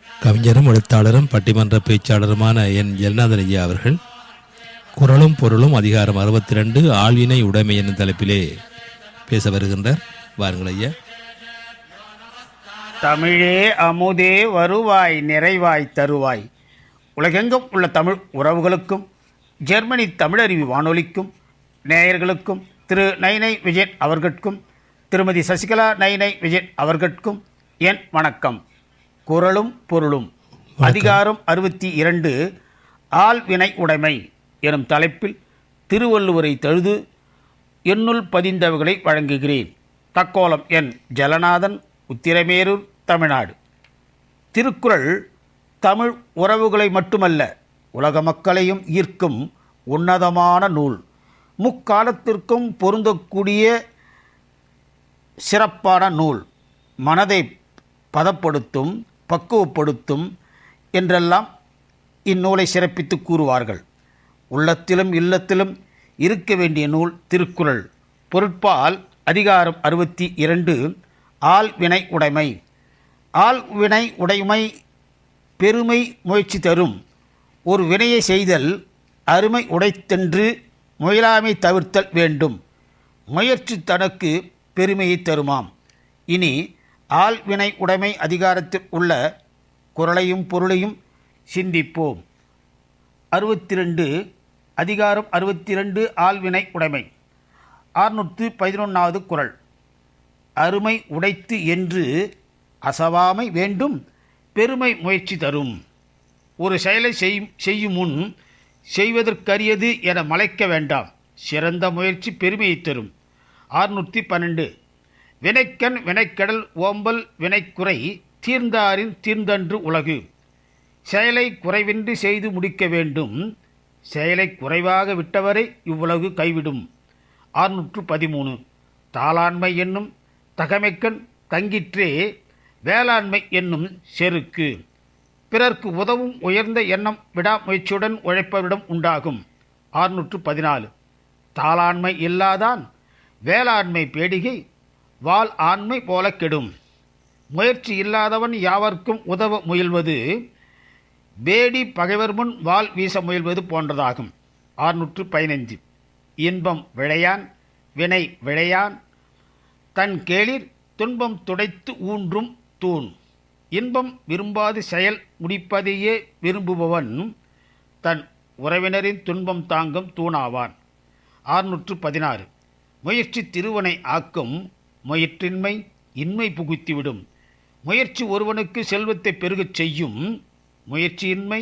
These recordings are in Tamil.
கவிஞரும் எழுத்தாளரும் பட்டிமன்ற பேச்சாளருமான என் ஜெகநாதன் ஐயா அவர்கள் குரலும் பொருளும் அதிகாரம் 62 ஆழ்வினை உடைமை என்னும் தலைப்பிலே பேச வருகின்றார். வாருங்கள் ஐயா. தமிழே அமுதே வருவாய் நிறைவாய் தருவாய். உலகெங்கும் உள்ள தமிழ் உறவுகளுக்கும் ஜெர்மனி தமிழருவி வானொலிக்கும் நேயர்களுக்கும் திரு நைனை விஜயன் அவர்களுக்கும் திருமதி சசிகலா நைனை விஜயன் அவர்களுக்கும் என் வணக்கம். குரலும் பொருளும் அதிகாரம் 62 ஆழ்வினை உடைமை எனும் தலைப்பில் திருவள்ளுவரை தழுது என்னுள் பதிந்தவைகளை வழங்குகிறேன். தக்கோலம் என் ஜலநாதன், உத்திரமேரூர், தமிழ்நாடு. திருக்குறள் தமிழ் உறவுகளை மட்டுமல்ல உலக மக்களையும் ஈர்க்கும் உன்னதமான நூல். முக்காலத்திற்கும் பொருந்தக்கூடிய சிறப்பான நூல். மனதை பதப்படுத்தும், பக்குவப்படுத்தும் என்றெல்லாம் இந்நூலை சிறப்பித்து கூறுவார்கள். உள்ளத்திலும் இல்லத்திலும் இருக்க வேண்டிய நூல் திருக்குறள். பொருட்பால் அதிகாரம் 62 ஆழ்வினை உடைமை. ஆழ்வினை உடைமை பெருமை முயற்சி தரும். ஒரு வினையை செய்தல் அருமை உடைத்தென்று முயலாமை தவிர்த்தல் வேண்டும். முயற்சி தனக்கு பெருமையை தருமாம். இனி ஆழ்வினை உடைமை அதிகாரத்தில் உள்ள குறளையும் பொருளையும் சிந்திப்போம். 62 அதிகாரம் 62 ஆழ்வினை உடைமை. 611வது குறள். அருமை உடைத்து என்று அசவாமை வேண்டும், பெருமை முயற்சி தரும். ஒரு செயலை செய்யும் முன் செய்வதற்கரியது என மலைக்க வேண்டாம். சிறந்த முயற்சி பெருமையை தரும். 612 வினைக்கண் வினைக்கடல் ஓம்பல் வினைக்குறை தீர்ந்தாரின் தீர்ந்தன்று உலகு. செயலை குறைவின்றி செய்து முடிக்க வேண்டும். செயலை குறைவாக விட்டவரை இவ்வுலகு கைவிடும். 613 தாளாண்மை என்னும் தகமைக்கண் தங்கிற்றே வேளாண்மை என்னும் செருக்கு. பிறர்க்கு உதவும் உயர்ந்த எண்ணம் விடாமுயற்சியுடன் உழைப்பவரிடம் உண்டாகும். 614 தாளாண்மை இல்லாதான் வேளாண்மை பேடிகை வாள் ஆண்மை போல கெடும். முயற்சி இல்லாதவன் யாவர்க்கும் உதவ முயல்வது பேடி பகைவர் முன் வாள் வீச முயல்வது போன்றதாகும். 615 இன்பம் விளையான் வினை விளையான் தன் கேளிர் துன்பம் துடைத்து ஊன்றும் தூண். இன்பம் விரும்பாது செயல் முடிப்பதையே விரும்புபவன் தன் உறவினரின் துன்பம் தாங்கும் தூணாவான். 616 முயற்சி திருவனை ஆக்கும், முயற்றின்மை இன்மை புகுத்திவிடும். முயற்சி ஒருவனுக்கு செல்வத்தை பெருகச் செய்யும், முயற்சியின்மை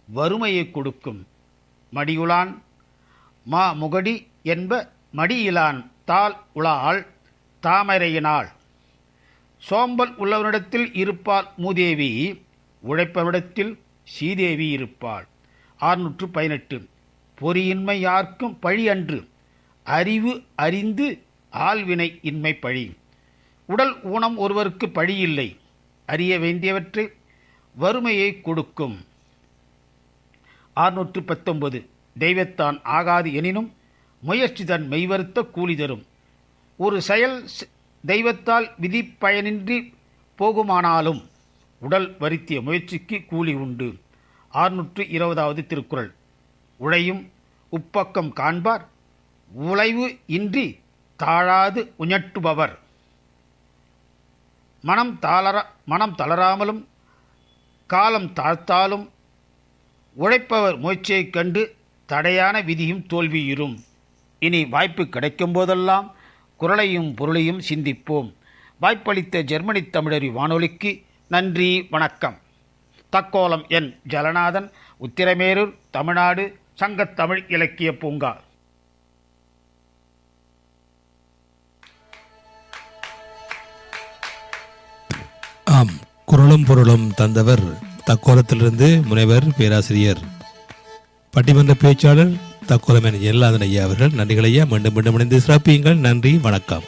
வறுமையை கொடுக்கும். மடியுளான் மா முகடி என்ப மடியிலான் தாள் உளாள் தாமரையினாள். சோம்பல் உள்ளவனிடத்தில் இருப்பாள் மூதேவி, உழைப்பவனிடத்தில் சீதேவி இருப்பாள். 618 பொறியின்மை யார்க்கும் பழி அன்று, அறிவு அறிந்து ஆழ்வினை இன்மை பழி. உடல் ஊனம் ஒருவருக்கு பழி இல்லை, அறிய வேண்டியவற்றை வறுமையை கொடுக்கும். 619 தெய்வத்தான் ஆகாது எனினும் முயற்சி தன் மெய்வருத்த கூலி தரும். ஒரு செயல் தெய்வத்தால் விதி பயனின்றி போகுமானாலும் உடல் வருத்திய முயற்சிக்கு கூலி உண்டு. 620வது திருக்குறள். உழையும் உப்பக்கம் காண்பார், உழைவு இன்றி தாழாது உஞட்டுபவர். மனம் தளராமலும் காலம் தாழ்த்தாலும் உழைப்பவர் முயற்சியைக் கண்டு தடையான விதியும் தோல்வியுறும். இனி வாய்ப்பு கிடைக்கும் போதெல்லாம் குறளையும் பொருளையும் சிந்திப்போம். வாய்ப்பளித்த ஜெர்மனி தமிழறி வானொலிக்கு நன்றி, வணக்கம். தக்கோலம் என் ஜலநாதன், உத்திரமேரூர், தமிழ்நாடு, சங்கத்தமிழ் இலக்கிய பூங்கா. ஆம், குரலும் பொருளும் தந்தவர் தக்கோலத்திலிருந்து முனைவர் பேராசிரியர் பட்டிமன்ற பேச்சாளர் தக்கோலம் என் ஜெகநாதன் ஐயா அவர்கள். நன்றிகள் ஐயா. மீண்டும் மீண்டும் இணைந்து சிறப்பியுங்கள். நன்றி, வணக்கம்.